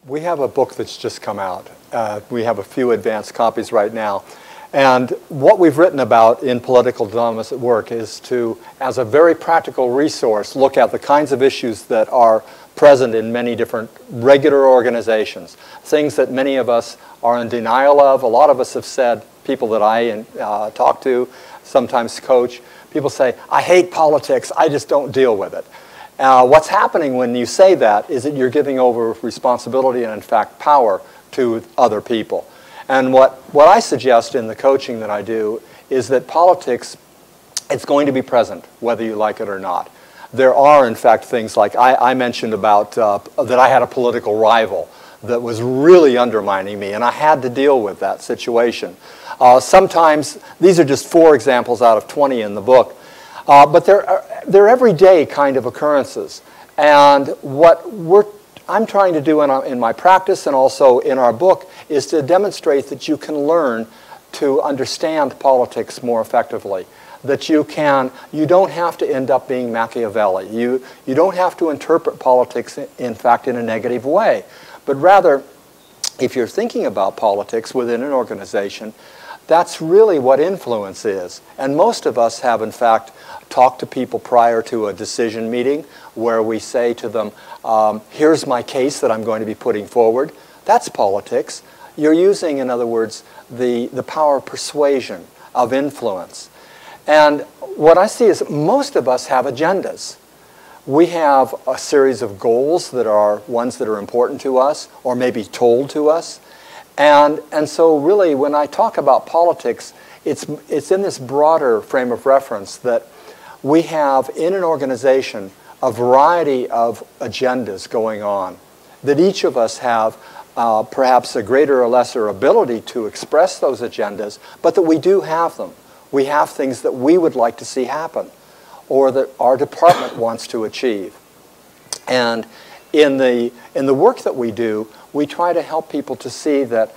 We have a book that's just come out. We have a few advanced copies right now. And what we've written about in Political Dilemmas at Work is to, as a very practical resource, look at the kinds of issues that are present in many different regular organizations, things that many of us are in denial of. A lot of us have said, people that I talk to, sometimes coach, people say, I hate politics, I just don't deal with it. What's happening when you say that is that you're giving over responsibility and, in fact, power to other people. And what I suggest in the coaching that I do is that politics, it's going to be present, whether you like it or not. There are, in fact, things like I mentioned about that I had a political rival that was really undermining me, and I had to deal with that situation. Sometimes, these are just 4 examples out of 20 in the book, but they're everyday kind of occurrences. And what I'm trying to do in my practice and also in our book is to demonstrate that you can learn to understand politics more effectively. That you don't have to end up being Machiavelli. You don't have to interpret politics, in fact, in a negative way. But rather, if you're thinking about politics within an organization, that's really what influence is. And most of us have, in fact, talked to people prior to a decision meeting where we say to them, here's my case that I'm going to be putting forward. That's politics. You're using, in other words, the power of persuasion, of influence. And what I see is most of us have agendas. We have a series of goals that are ones that are important to us or maybe told to us. And so really when I talk about politics, it's in this broader frame of reference that we have in an organization a variety of agendas going on, that each of us have perhaps a greater or lesser ability to express those agendas, but that we do have them. We have things that we would like to see happen or that our department wants to achieve. And in the work that we do, we try to help people to see that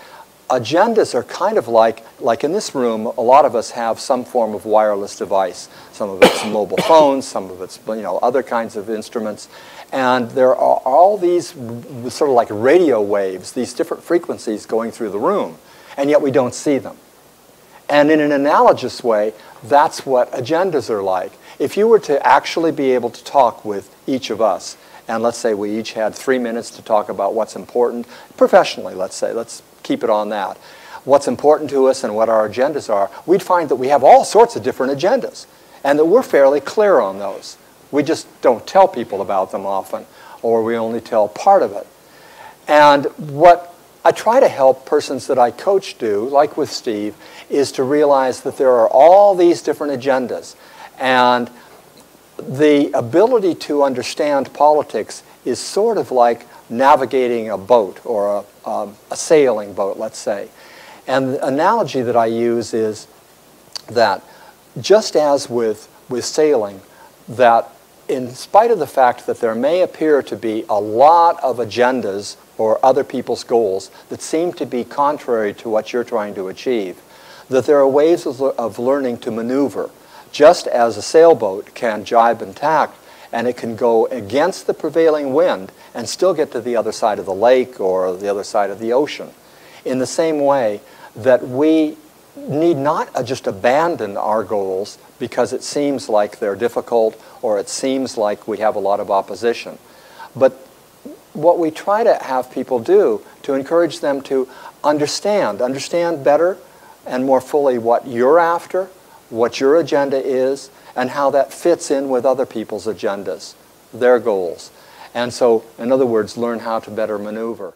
agendas are kind of like in this room, a lot of us have some form of wireless device. Some of it's mobile phones, some of it's other kinds of instruments. And there are all these sort of like radio waves, these different frequencies going through the room, and yet we don't see them. And in an analogous way, that's what agendas are like. If you were to actually be able to talk with each of us, and let's say we each had 3 minutes to talk about what's important, professionally, let's keep it on that, what's important to us and what our agendas are, we'd find that we have all sorts of different agendas, and that we're fairly clear on those. We just don't tell people about them often, or we only tell part of it. And what I try to help persons that I coach do, like with Steve, is to realize that there are all these different agendas. And the ability to understand politics is sort of like navigating a boat or a sailing boat, let's say. And the analogy that I use is that just as with sailing, that in spite of the fact that there may appear to be a lot of agendas or other people's goals that seem to be contrary to what you're trying to achieve, that there are ways of learning to maneuver. Just as a sailboat can jibe and tack, and it can go against the prevailing wind and still get to the other side of the lake or the other side of the ocean. In the same way that we need not just abandon our goals because it seems like they're difficult or it seems like we have a lot of opposition. But what we try to have people do to encourage them to understand better and more fully what you're after, what your agenda is, and how that fits in with other people's agendas, their goals. And so, in other words, learn how to better maneuver.